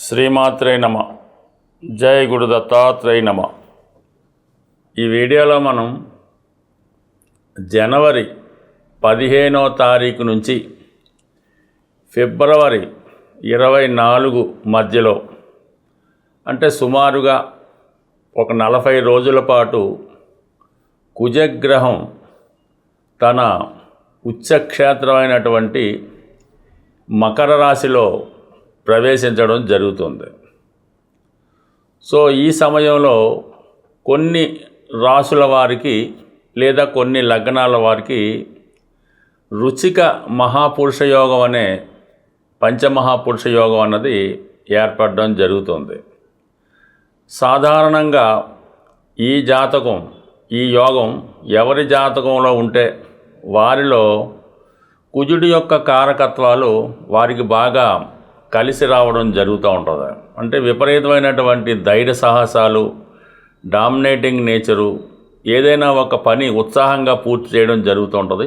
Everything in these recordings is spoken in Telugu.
శ్రీమాత్రే నమ. జై గురు దత్తాత్రేయ నమ. ఈ వీడియోలో మనం జనవరి 15వ తారీఖు నుంచి ఫిబ్రవరి 24 మధ్యలో అంటే సుమారుగా ఒక 40 రోజుల పాటు కుజగ్రహం తన ఉచ్చక్షేత్రమైనటువంటి మకర రాశిలో ప్రవేశించడం జరుగుతుంది. సో ఈ సమయంలో కొన్ని రాశుల వారికి లేదా కొన్ని లగ్నాల వారికి రుచిక మహాపురుష యోగం అనే పంచమహాపురుష యోగం అన్నది ఏర్పడడం జరుగుతుంది. సాధారణంగా ఈ యోగం ఎవరి జాతకంలో ఉంటే వారిలో కుజుడి యొక్క కారకత్వాలు వారికి బాగా కలిసి రావడం జరుగుతూ ఉంటుంది. అంటే విపరీతమైనటువంటి ధైర్య సాహసాలు, డామినేటింగ్ నేచరు, ఏదైనా ఒక పని ఉత్సాహంగా పూర్తి చేయడం జరుగుతూ ఉంటుంది.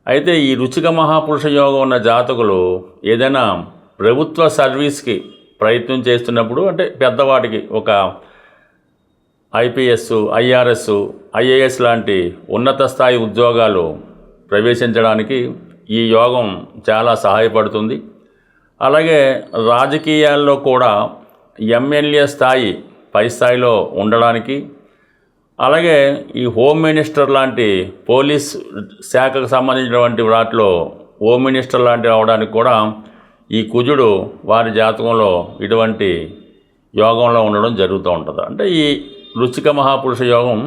అయితే ఈ రుచిక మహాపురుష యోగం ఉన్న జాతకులు ఏదైనా ప్రభుత్వ సర్వీస్కి ప్రయత్నం చేస్తున్నప్పుడు, అంటే పెద్దవాటికి ఒక ఐపీఎస్, ఐఆర్ఎస్, ఐఏఎస్ లాంటి ఉన్నత స్థాయి ఉద్యోగాలు ప్రవేశించడానికి ఈ యోగం చాలా సహాయపడుతుంది. అలాగే రాజకీయాల్లో కూడా ఎమ్మెల్యే స్థాయి పై స్థాయిలో ఉండడానికి, అలాగే ఈ హోమ్ మినిస్టర్ లాంటి పోలీస్ శాఖకు సంబంధించినటువంటి వాటిలో హోమ్ మినిస్టర్ లాంటివి అవడానికి కూడా ఈ కుజుడు వారి జాతకంలో ఇటువంటి యోగంలో ఉండడం జరుగుతూ ఉంటుంది. అంటే ఈ రుచిక మహాపురుష యోగం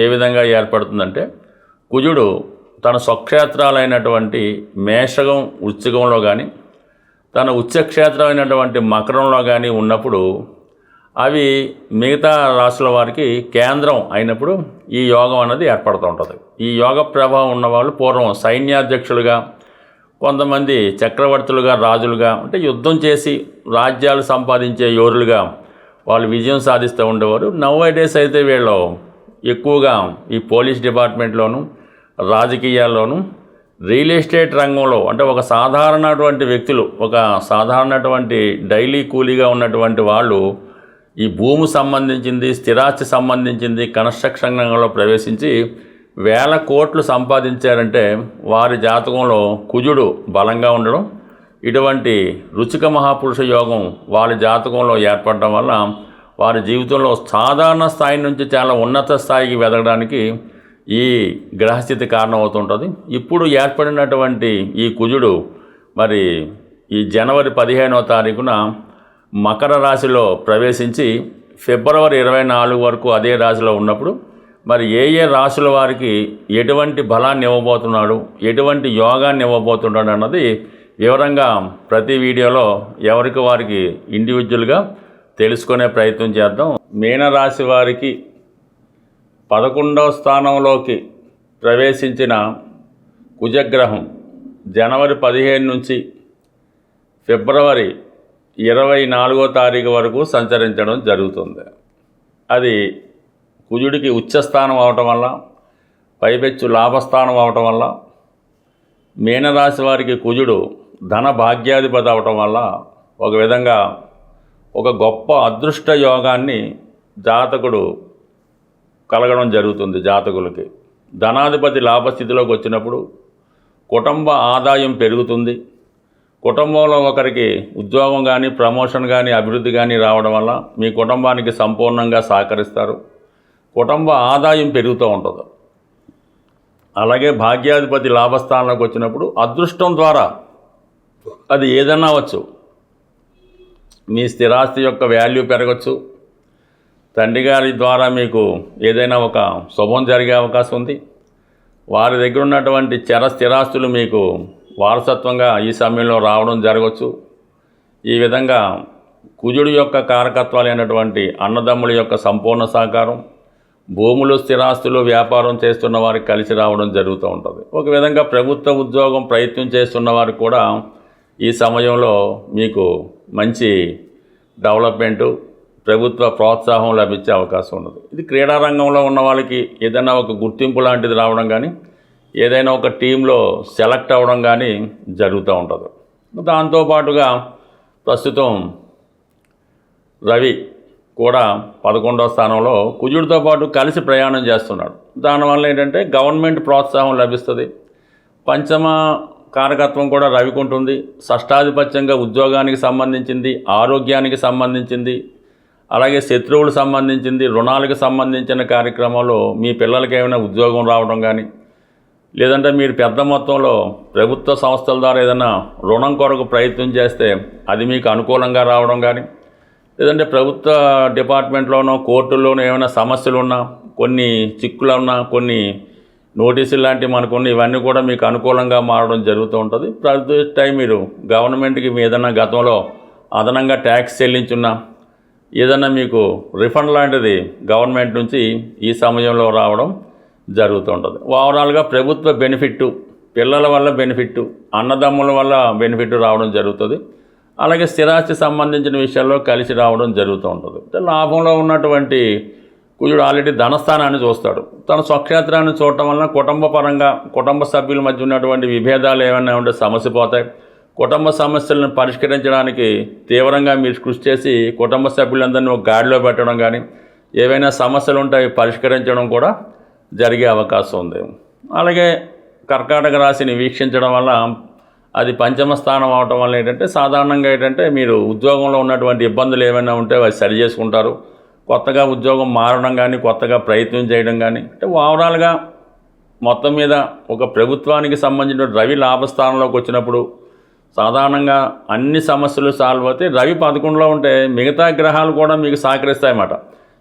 ఏ విధంగా ఏర్పడుతుందంటే, కుజుడు తన స్వక్షేత్రాలైనటువంటి మేషగం, వృశ్చికంలో కానీ తన ఉచ్చక్షేత్రమైనటువంటి మకరంలో కానీ ఉన్నప్పుడు అవి మిగతా రాశుల వారికి కేంద్రం అయినప్పుడు ఈ యోగం అన్నది ఏర్పడుతూ ఉంటుంది. ఈ యోగ ప్రభావం ఉన్నవాళ్ళు పూర్వం సైన్యాధ్యక్షులుగా, కొంతమంది చక్రవర్తులుగా, రాజులుగా, అంటే యుద్ధం చేసి రాజ్యాలు సంపాదించే యోరులుగా వాళ్ళు విజయం సాధిస్తూ ఉండేవారు. నౌ-ఎ-డేస్ అయితే వీళ్ళు ఎక్కువగా ఈ పోలీస్ డిపార్ట్మెంట్లోను, రాజకీయాల్లోనూ, రియల్ ఎస్టేట్ రంగంలో, అంటే ఒక సాధారణటువంటి వ్యక్తులు, ఒక సాధారణటువంటి డైలీ కూలీగా ఉన్నటువంటి వాళ్ళు ఈ భూమి సంబంధించింది, స్థిరాస్తి సంబంధించింది కన్స్ట్రక్షన్ రంగంలో ప్రవేశించి వేల కోట్లు సంపాదించారంటే వారి జాతకంలో కుజుడు బలంగా ఉండడం, ఇటువంటి రుచిక మహాపురుష యోగం వారి జాతకంలో ఏర్పడడం వల్ల వారి జీవితంలో సాధారణ స్థాయి నుంచి చాలా ఉన్నత స్థాయికి వెదగడానికి ఈ గ్రహస్థితి కారణమవుతుంటుంది. ఇప్పుడు ఏర్పడినటువంటి ఈ కుజుడు మరి ఈ జనవరి 15వ తారీఖున మకర రాశిలో ప్రవేశించి ఫిబ్రవరి 24 వరకు అదే రాశిలో ఉన్నప్పుడు మరి ఏ రాశుల వారికి ఎటువంటి బలాన్ని ఇవ్వబోతున్నాడు, ఎటువంటి యోగాన్ని ఇవ్వబోతున్నాడు అన్నది వివరంగా ప్రతి వీడియోలో ఎవరికి వారికి ఇండివిజువల్గా తెలుసుకునే ప్రయత్నం చేద్దాం. మీనరాశి వారికి 11వ స్థానంలోకి ప్రవేశించిన కుజగ్రహం జనవరి 15 నుంచి ఫిబ్రవరి 24వ తారీఖు వరకు సంచరించడం జరుగుతుంది. అది కుజుడికి ఉచ్చస్థానం అవటం వల్ల, పైపెచ్చు లాభస్థానం అవటం వల్ల, మీనరాశి వారికి కుజుడు ధన భాగ్యాధిపతి అవటం వల్ల ఒక విధంగా ఒక గొప్ప అదృష్ట యోగాన్ని జాతకుడు కలగడం జరుగుతుంది. జాతకులకి ధనాధిపతి లాభస్థితిలోకి వచ్చినప్పుడు కుటుంబ ఆదాయం పెరుగుతుంది. కుటుంబంలో ఒకరికి ఉద్యోగం కానీ, ప్రమోషన్ కానీ, అభివృద్ధి కానీ రావడం వల్ల మీ కుటుంబానికి సంపూర్ణంగా సహకరిస్తారు. కుటుంబ ఆదాయం పెరుగుతూ ఉంటుంది. అలాగే భాగ్యాధిపతి లాభస్థానంలోకి వచ్చినప్పుడు అదృష్టం ద్వారా అది ఏదన్నా అవ్వచ్చు. మీ స్థిరాస్తి యొక్క వాల్యూ పెరగచ్చు. తండ్రి గారి ద్వారా మీకు ఏదైనా ఒక శుభం జరిగే అవకాశం ఉంది. వారి దగ్గర ఉన్నటువంటి స్థిరాస్తులు మీకు వారసత్వంగా ఈ సమయంలో రావడం జరగవచ్చు. ఈ విధంగా కుజుడి యొక్క కారకత్వాలైనటువంటి అన్నదమ్ముల యొక్క సంపూర్ణ సహకారం, భూములు, స్థిరాస్తులు, వ్యాపారం చేస్తున్న వారికి కలిసి రావడం జరుగుతూ ఉంటుంది. ఒక విధంగా ప్రభుత్వ ఉద్యోగం ప్రయత్నం చేస్తున్న వారికి కూడా ఈ సమయంలో మీకు మంచి డెవలప్మెంటు, ప్రభుత్వ ప్రోత్సాహం లభించే అవకాశం ఉన్నది. ఇది క్రీడారంగంలో ఉన్న వాళ్ళకి ఏదైనా ఒక గుర్తింపు లాంటిది రావడం కానీ, ఏదైనా ఒక టీంలో సెలెక్ట్ అవ్వడం కానీ జరుగుతూ ఉంటుంది. దాంతోపాటుగా ప్రస్తుతం రవి కూడా 11వ స్థానంలో కుజుడితో పాటు కలిసి ప్రయాణం చేస్తున్నాడు. దానివల్ల ఏంటంటే గవర్నమెంట్ ప్రోత్సాహం లభిస్తుంది. పంచమ కారకత్వం కూడా రవికి ఉంటుంది. షష్టాధిపత్యంగా ఉద్యోగానికి సంబంధించింది, ఆరోగ్యానికి సంబంధించింది, అలాగే శత్రువులకు సంబంధించింది, రుణాలకు సంబంధించిన కార్యక్రమాల్లో మీ పిల్లలకి ఏమైనా ఉద్యోగం రావడం కానీ, లేదంటే మీరు పెద్ద మొత్తంలో ప్రభుత్వ సంస్థల ద్వారా ఏదైనా రుణం కొరకు ప్రయత్నం చేస్తే అది మీకు అనుకూలంగా రావడం కానీ, లేదంటే ప్రభుత్వ డిపార్ట్మెంట్లోనో కోర్టుల్లోనో ఏమైనా సమస్యలు ఉన్నా, కొన్ని చిక్కులు ఉన్నా, కొన్ని నోటీసులు లాంటివి మనకున్న ఇవన్నీ కూడా మీకు అనుకూలంగా మారడం జరుగుతూ ఉంటుంది. ప్రతి టైం మీరు గవర్నమెంట్కి మీ ఏదైనా గతంలో అదనంగా ట్యాక్స్ చెల్లించున్నా, ఏదైనా మీకు రిఫండ్ లాంటిది గవర్నమెంట్ నుంచి ఈ సమయంలో రావడం జరుగుతూ ఉంటుంది. ఓవరాల్గా ప్రభుత్వ బెనిఫిట్, పిల్లల వల్ల బెనిఫిట్, అన్నదమ్ముల వల్ల బెనిఫిట్ రావడం జరుగుతుంది. అలాగే స్థిరాస్తి సంబంధించిన విషయాల్లో కలిసి రావడం జరుగుతూ ఉంటుంది. లాభంలో ఉన్నటువంటి కుజుడు ఆల్రెడీ ధనస్థానాన్ని చూస్తాడు. తన స్వక్షేత్రాన్ని చూడటం వలన కుటుంబ పరంగా కుటుంబ సభ్యుల మధ్య ఉన్నటువంటి విభేదాలు ఏమైనా ఉంటే సమస్య పోతాయి. కుటుంబ సమస్యలను పరిష్కరించడానికి తీవ్రంగా మీరు కృషి చేసి కుటుంబ సభ్యులందరినీ ఒక గాడిలో పెట్టడం కానీ, ఏవైనా సమస్యలు ఉంటే అవి పరిష్కరించడం కూడా జరిగే అవకాశం ఉంది. అలాగే కర్కాటక రాశిని వీక్షించడం వల్ల అది పంచమ స్థానం అవటం వల్ల ఏంటంటే సాధారణంగా ఏంటంటే మీరు ఉద్యోగంలో ఉన్నటువంటి ఇబ్బందులు ఏమైనా ఉంటే అవి సరి చేసుకుంటారు. కొత్తగా ఉద్యోగం మారడం కానీ, కొత్తగా ప్రయత్నం చేయడం కానీ, అంటే ఓవరాల్గా మొత్తం మీద ఒక ప్రభుత్వానికి సంబంధించిన రవి లాభస్థానంలోకి వచ్చినప్పుడు సాధారణంగా అన్ని సమస్యలు సాల్వ్ అవుతాయి. రవి 11లో ఉంటే మిగతా గ్రహాలు కూడా మీకు సహకరిస్తాయన్నమాట.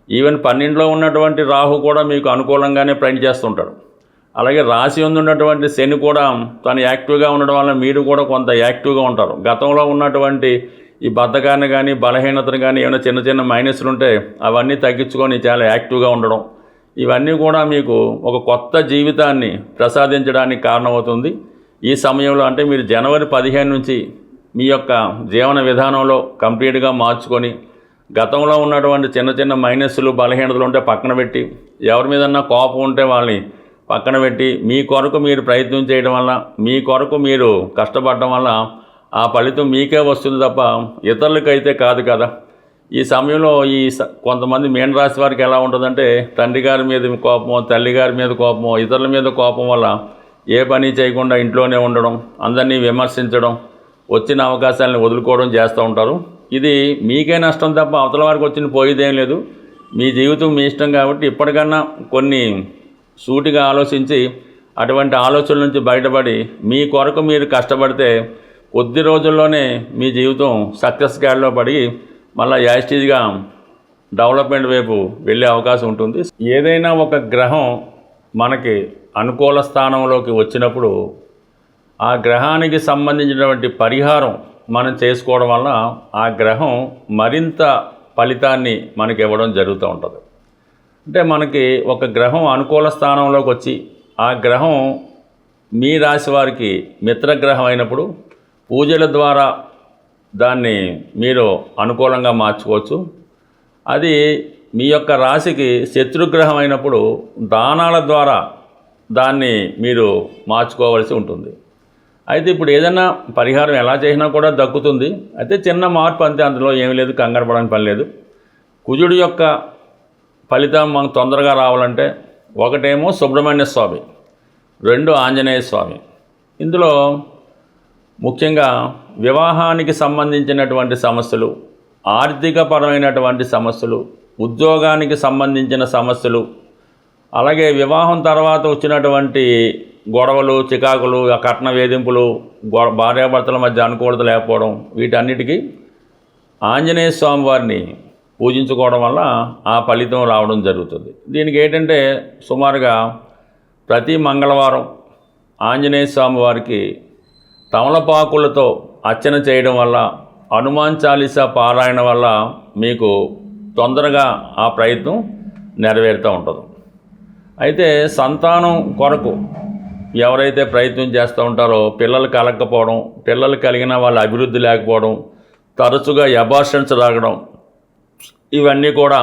ఈవెన్ 12లో ఉన్నటువంటి రాహు కూడా మీకు అనుకూలంగానే పనిచేస్తుంటాడు. అలాగే రాశి ఉన్నటువంటి శని కూడా తను యాక్టివ్గా ఉండడం వల్ల మీరు కూడా కొంత యాక్టివ్గా ఉంటారు. గతంలో ఉన్నటువంటి ఈ బద్ధకాన్ని కానీ, బలహీనతను కానీ, ఏమైనా చిన్న చిన్న మైనస్లు ఉంటే అవన్నీ తగ్గించుకొని చాలా యాక్టివ్గా ఉండడం, ఇవన్నీ కూడా మీకు ఒక కొత్త జీవితాన్ని ప్రసాదించడానికి కారణమవుతుంది. ఈ సమయంలో అంటే మీరు జనవరి 15 నుంచి మీ యొక్క జీవన విధానంలో కంప్లీట్గా మార్చుకొని గతంలో ఉన్నటువంటి చిన్న చిన్న మైనస్లు, బలహీనతలు ఉంటే పక్కన పెట్టి, ఎవరి మీదన్నా కోపం ఉంటే వాళ్ళని పక్కన పెట్టి మీ కొరకు మీరు ప్రయత్నం చేయడం వల్ల, మీ కొరకు మీరు కష్టపడడం వల్ల ఆ ఫలితం మీకే వస్తుంది తప్ప ఇతరులకైతే కాదు కదా. ఈ సమయంలో కొంతమంది మీనరాశి వారికి ఎలా ఉంటుందంటే తండ్రి గారి మీద కోపమో, తల్లి గారి మీద కోపమో, ఇతరుల మీద కోపం వల్ల ఏ పని చేయకుండా ఇంట్లోనే ఉండడం, అందరినీ విమర్శించడం, వచ్చిన అవకాశాలను వదులుకోవడం చేస్తూ ఉంటారు. ఇది మీకే నష్టం తప్ప అవతల వారికి వచ్చిన పోయేదేం లేదు. మీ జీవితం మీ ఇష్టం కాబట్టి ఇప్పటికన్నా కొన్ని సూటిగా ఆలోచించి అటువంటి ఆలోచనల నుంచి బయటపడి మీ కొరకు మీరు కష్టపడితే కొద్ది రోజుల్లోనే మీ జీవితం సక్సెస్ గాడిలో పడి మళ్ళీ యాస్టీజ్గా డెవలప్మెంట్ వైపు వెళ్ళే అవకాశం ఉంటుంది. ఏదైనా ఒక గ్రహం మనకి అనుకూల స్థానంలోకి వచ్చినప్పుడు ఆ గ్రహానికి సంబంధించినటువంటి పరిహారం మనం చేసుకోవడం వల్ల ఆ గ్రహం మరింత ఫలితాన్ని మనకి ఇవ్వడం జరుగుతూ ఉంటుంది. అంటే మనకి ఒక గ్రహం అనుకూల స్థానంలోకి వచ్చి ఆ గ్రహం మీ రాశి వారికి మిత్రగ్రహం అయినప్పుడు పూజల ద్వారా దాన్ని మీరు అనుకూలంగా మార్చుకోవచ్చు. అది మీ యొక్క రాశికి శత్రుగ్రహం అయినప్పుడు దానాల ద్వారా దాన్ని మీరు మార్చుకోవాల్సి ఉంటుంది. అయితే ఇప్పుడు ఏదైనా పరిహారం ఎలా చేసినా కూడా దక్కుతుంది. అయితే చిన్న మార్పు అంతే, అందులో ఏమీ లేదు, కంగారు పడని పని లేదు. కుజుడి యొక్క ఫలితం మనకు తొందరగా రావాలంటే ఒకటేమో సుబ్రహ్మణ్య స్వామి, 2 ఆంజనేయ స్వామి. ఇందులో ముఖ్యంగా వివాహానికి సంబంధించినటువంటి సమస్యలు, ఆర్థికపరమైనటువంటి సమస్యలు, ఉద్యోగానికి సంబంధించిన సమస్యలు, అలాగే వివాహం తర్వాత వచ్చినటువంటి గొడవలు, చికాకులు, ఆ కట్న వేధింపులు, భార్యాభర్తల మధ్య అనుకూలత లేకపోవడం, వీటన్నిటికీ ఆంజనేయ స్వామి వారిని పూజించుకోవడం వల్ల ఆ ఫలితం రావడం జరుగుతుంది. దీనికి ఏంటంటే సుమారుగా ప్రతి మంగళవారం ఆంజనేయ స్వామి వారికి తమలపాకులతో అర్చన చేయడం వల్ల, హనుమాన్ చాలీసా పారాయణ వల్ల మీకు తొందరగా ఆ ప్రయత్నం నెరవేరుతూ ఉంటుంది. అయితే సంతానం కొరకు ఎవరైతే ప్రయత్నం చేస్తూ ఉంటారో పిల్లలు కలగకపోవడం, పిల్లలు కలిగిన వాళ్ళ అభివృద్ధి లేకపోవడం, తరచుగా అబార్షన్స్ రాగడం, ఇవన్నీ కూడా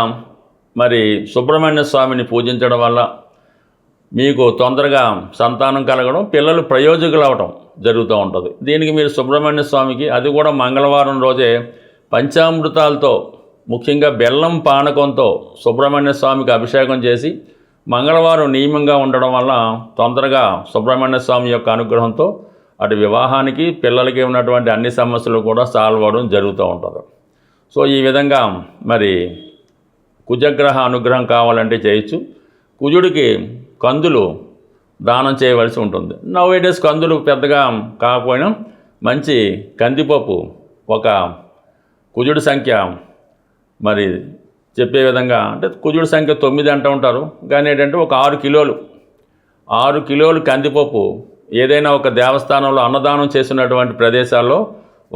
మరి సుబ్రహ్మణ్య స్వామిని పూజించడం వల్ల మీకు తొందరగా సంతానం కలగడం, పిల్లలు ప్రయోజకులు అవడం జరుగుతూ ఉంటుంది. దీనికి మీరు సుబ్రహ్మణ్య స్వామికి, అది కూడా మంగళవారం రోజే పంచామృతాలతో ముఖ్యంగా బెల్లం పానకంతో సుబ్రహ్మణ్య స్వామికి అభిషేకం చేసి మంగళవారం నియమంగా ఉండడం వల్ల తొందరగా సుబ్రహ్మణ్య స్వామి యొక్క అనుగ్రహంతో అటు వివాహానికి పిల్లలకి ఉన్నటువంటి అన్ని సమస్యలు కూడా సాల్వ్ అవ్వడం జరుగుతూ ఉంటుంది. సో ఈ విధంగా మరి కుజగ్రహ అనుగ్రహం కావాలంటే చేయొచ్చు. కుజుడికి కందులు దానం చేయవలసి ఉంటుంది. నౌవేడేస్ కందులు పెద్దగా కాకపోయినా మంచి కందిపప్పు ఒక కుజుడి సంఖ్య మరి చెప్పే విధంగా అంటే కుజుడి సంఖ్య 9 అంటూ ఉంటారు, కానీ ఏంటంటే ఒక 6 కిలోలు కందిపప్పు ఏదైనా ఒక దేవస్థానంలో అన్నదానం చేసినటువంటి ప్రదేశాల్లో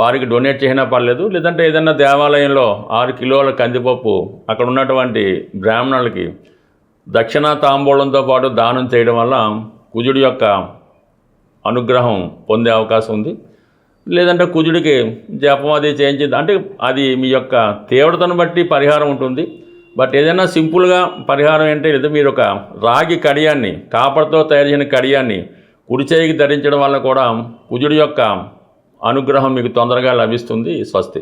వారికి డొనేట్ చేసినా పర్లేదు, లేదంటే ఏదైనా దేవాలయంలో 6 కిలోల కందిపప్పు అక్కడ ఉన్నటువంటి బ్రాహ్మణులకి దక్షిణ తాంబూలంతో పాటు దానం చేయడం వల్ల కుజుడి యొక్క అనుగ్రహం పొందే అవకాశం ఉంది. లేదంటే కుజుడికి జపం అది చేయించింది అంటే అది మీ యొక్క తీవ్రతను బట్టి పరిహారం ఉంటుంది. బట్ ఏదైనా సింపుల్గా పరిహారం ఏంటి, లేదా మీరు ఒక రాగి కడియాన్ని కాపర్తో తయారు చేసిన కడియాన్ని కుడి చేయికి ధరించడం వల్ల కూడా కుజుడి యొక్క అనుగ్రహం మీకు తొందరగా లభిస్తుంది. స్వస్తి.